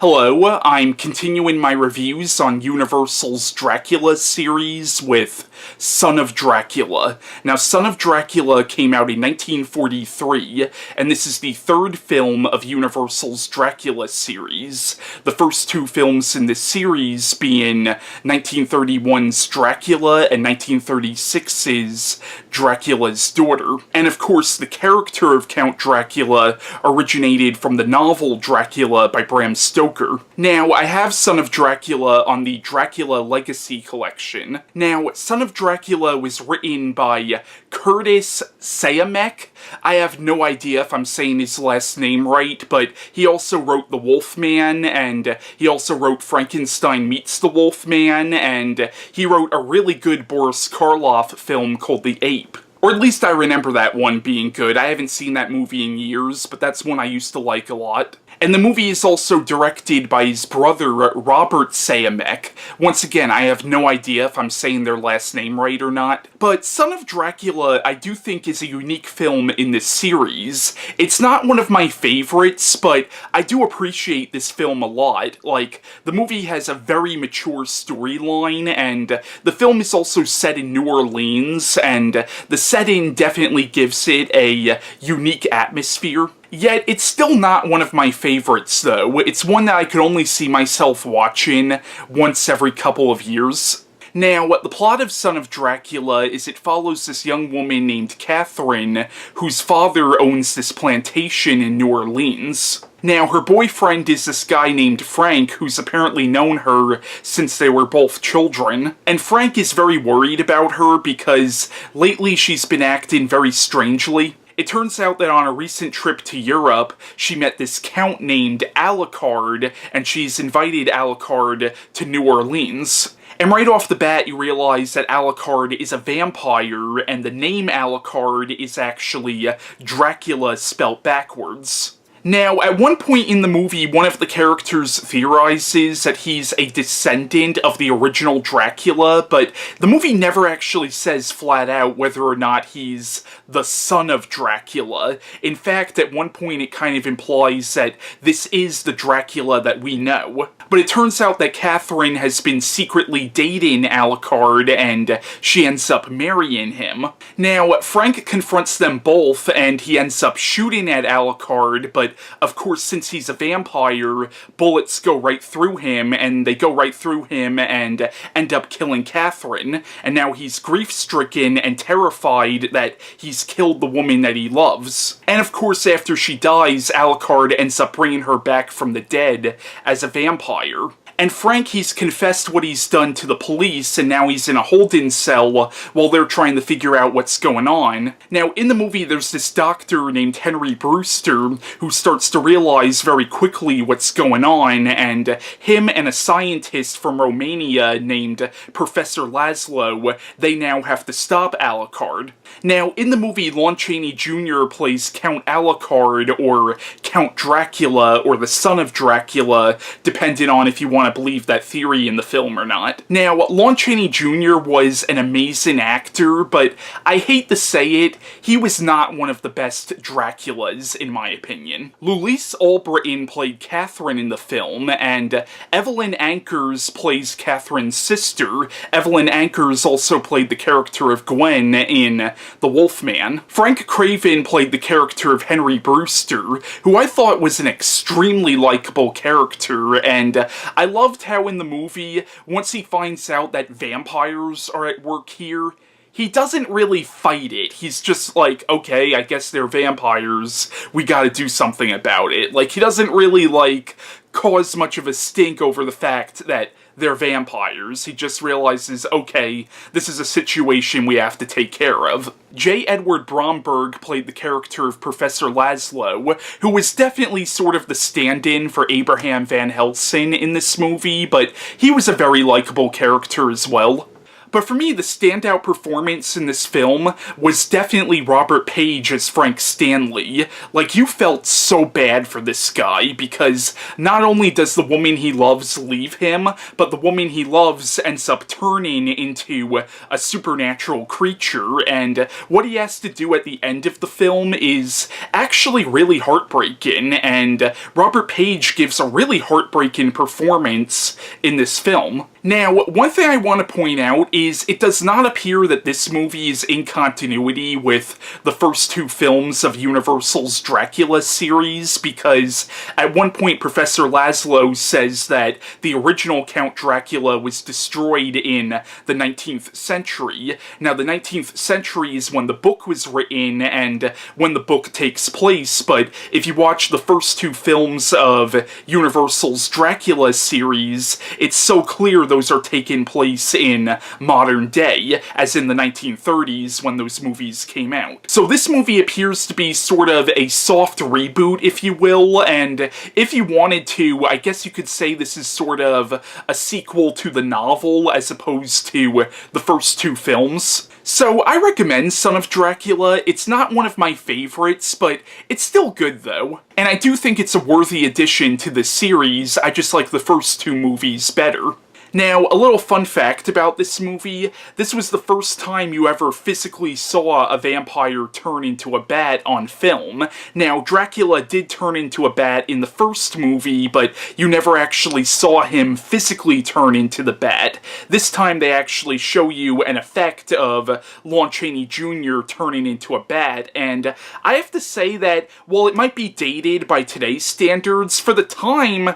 Hello, I'm continuing my reviews on Universal's Dracula series with Son of Dracula. Now, Son of Dracula came out in 1943, and this is the third film of Universal's Dracula series. The first two films in this series being 1931's Dracula and 1936's Dracula's Daughter. And of course, the character of Count Dracula originated from the novel Dracula by Bram Stoker. Now, I have Son of Dracula on the Dracula Legacy Collection. Now, Son of Dracula was written by Curtis Siodmak. I have no idea if I'm saying his last name right, but he also wrote The Wolfman, and he also wrote Frankenstein Meets the Wolfman, and he wrote a really good Boris Karloff film called The Ape. Or at least I remember that one being good. I haven't seen that movie in years, but that's one I used to like a lot. And the movie is also directed by his brother, Robert Siodmak. Once again, I have no idea if I'm saying their last name right or not. But Son of Dracula, I do think, is a unique film in this series. It's not one of my favorites, but I do appreciate this film a lot. Like, the movie has a very mature storyline, and the film is also set in New Orleans, and the setting definitely gives it a unique atmosphere. Yet, it's still not one of my favorites, though. It's one that I could only see myself watching once every couple of years. Now, the plot of Son of Dracula is it follows this young woman named Catherine, whose father owns this plantation in New Orleans. Now, her boyfriend is this guy named Frank, who's apparently known her since they were both children. And Frank is very worried about her because lately she's been acting very strangely. It turns out that on a recent trip to Europe, she met this count named Alucard, and she's invited Alucard to New Orleans. And right off the bat, you realize that Alucard is a vampire, and the name Alucard is actually Dracula spelt backwards. Now, at one point in the movie, one of the characters theorizes that he's a descendant of the original Dracula, but the movie never actually says flat out whether or not he's the son of Dracula. In fact, at one point it kind of implies that this is the Dracula that we know. But it turns out that Catherine has been secretly dating Alucard, and she ends up marrying him. Now, Frank confronts them both, and he ends up shooting at Alucard, but of course, since he's a vampire, bullets go right through him, and they go right through him and end up killing Catherine. And now he's grief-stricken and terrified that he's killed the woman that he loves. And of course, after she dies, Alucard ends up bringing her back from the dead as a vampire. And Frank, he's confessed what he's done to the police, and now he's in a holding cell while they're trying to figure out what's going on. Now, in the movie, there's this doctor named Henry Brewster who starts to realize very quickly what's going on, and him and a scientist from Romania named Professor Laszlo, they now have to stop Alucard. Now, in the movie, Lon Chaney Jr. plays Count Alucard, or Count Dracula, or the Son of Dracula, depending on if you want to believe that theory in the film or not. Now, Lon Chaney Jr. was an amazing actor, but I hate to say it, he was not one of the best Draculas, in my opinion. Louise Allbritton played Catherine in the film, and Evelyn Ankers plays Catherine's sister. Evelyn Ankers also played the character of Gwen in The Wolfman. Frank Craven played the character of Henry Brewster, who I thought was an extremely likable character, and I loved how in the movie, once he finds out that vampires are at work here, he doesn't really fight it. He's just like, okay, I guess they're vampires, we gotta do something about it. Like, he doesn't really, like, cause much of a stink over the fact that they're vampires. He just realizes, okay, this is a situation we have to take care of. J. Edward Bromberg played the character of Professor Laszlo, who was definitely sort of the stand-in for Abraham Van Helsing in this movie, but he was a very likable character as well. But for me, the standout performance in this film was definitely Robert Paige as Frank Stanley. Like, you felt so bad for this guy, because not only does the woman he loves leave him, but the woman he loves ends up turning into a supernatural creature, and what he has to do at the end of the film is actually really heartbreaking, and Robert Paige gives a really heartbreaking performance in this film. Now, one thing I want to point out is it does not appear that this movie is in continuity with the first two films of Universal's Dracula series, because at one point Professor Laszlo says that the original Count Dracula was destroyed in the 19th century. Now, the 19th century is when the book was written and when the book takes place, but if you watch the first two films of Universal's Dracula series, it's so clear those are taking place in modern day, as in the 1930s when those movies came out. So this movie appears to be sort of a soft reboot, if you will, and if you wanted to, I guess you could say this is sort of a sequel to the novel as opposed to the first two films. So I recommend Son of Dracula. It's not one of my favorites, but it's still good though. And I do think it's a worthy addition to the series. I just like the first two movies better. Now, a little fun fact about this movie, this was the first time you ever physically saw a vampire turn into a bat on film. Now, Dracula did turn into a bat in the first movie, but you never actually saw him physically turn into the bat. This time they actually show you an effect of Lon Chaney Jr. turning into a bat, and I have to say that, while it might be dated by today's standards, for the time,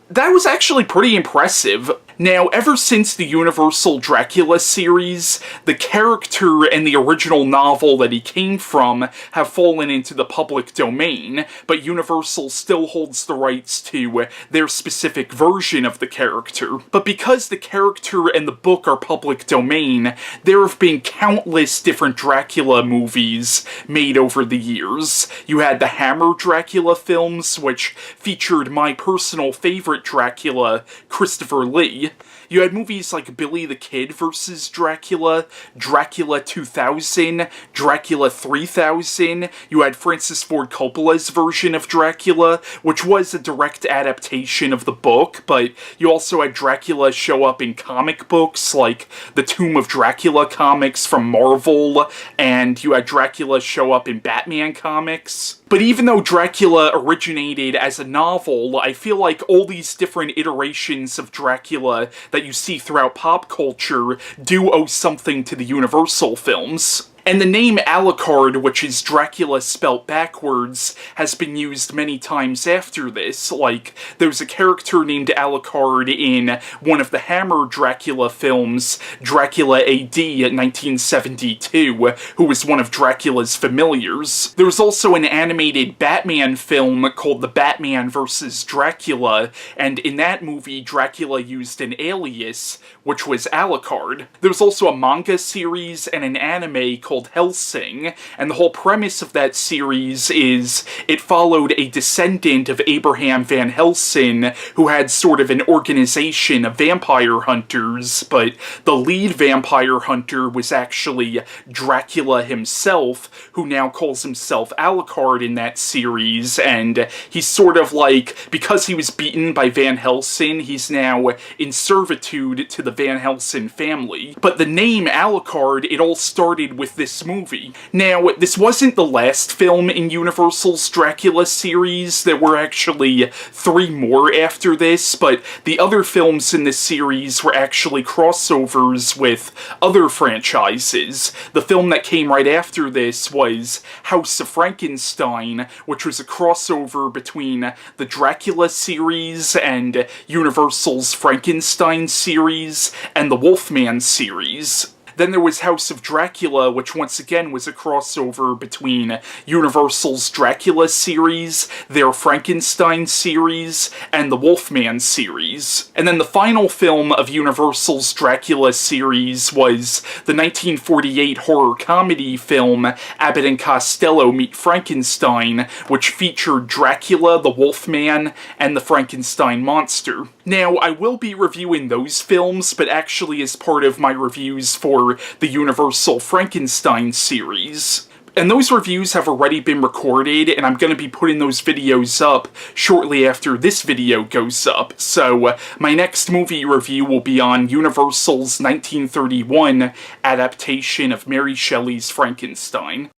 that was actually pretty impressive. Now, ever since the Universal Dracula series, the character and the original novel that he came from have fallen into the public domain, but Universal still holds the rights to their specific version of the character. But because the character and the book are public domain, there have been countless different Dracula movies made over the years. You had the Hammer Dracula films, which featured my personal favorite Dracula, Christopher Lee. You had movies like Billy the Kid vs. Dracula, Dracula 2000, Dracula 3000. You had Francis Ford Coppola's version of Dracula, which was a direct adaptation of the book, but you also had Dracula show up in comic books like the Tomb of Dracula comics from Marvel, and you had Dracula show up in Batman comics. But even though Dracula originated as a novel, I feel like all these different iterations of Dracula that you see throughout pop culture do owe something to the Universal films. And the name Alucard, which is Dracula spelt backwards, has been used many times after this. Like, there's a character named Alucard in one of the Hammer Dracula films, Dracula AD 1972, who was one of Dracula's familiars. There was also an animated Batman film called The Batman vs. Dracula, and in that movie, Dracula used an alias, which was Alucard. There was also a manga series and an anime called Hellsing, and the whole premise of that series is it followed a descendant of Abraham Van Helsing who had sort of an organization of vampire hunters, but the lead vampire hunter was actually Dracula himself, who now calls himself Alucard in that series, and he's sort of like, because he was beaten by Van Helsing, he's now in servitude to the Van Helsing family. But the name Alucard, it all started with this movie. Now, this wasn't the last film in Universal's Dracula series. There were actually 3 more after this, but the other films in this series were actually crossovers with other franchises. The film that came right after this was House of Frankenstein, which was a crossover between the Dracula series and Universal's Frankenstein series and the Wolfman series. Then there was House of Dracula, which once again was a crossover between Universal's Dracula series, their Frankenstein series, and the Wolfman series. And then the final film of Universal's Dracula series was the 1948 horror comedy film Abbott and Costello Meet Frankenstein, which featured Dracula, the Wolfman, and the Frankenstein monster. Now, I will be reviewing those films, but actually as part of my reviews for the Universal Frankenstein series. And those reviews have already been recorded, and I'm going to be putting those videos up shortly after this video goes up. So, my next movie review will be on Universal's 1931 adaptation of Mary Shelley's Frankenstein.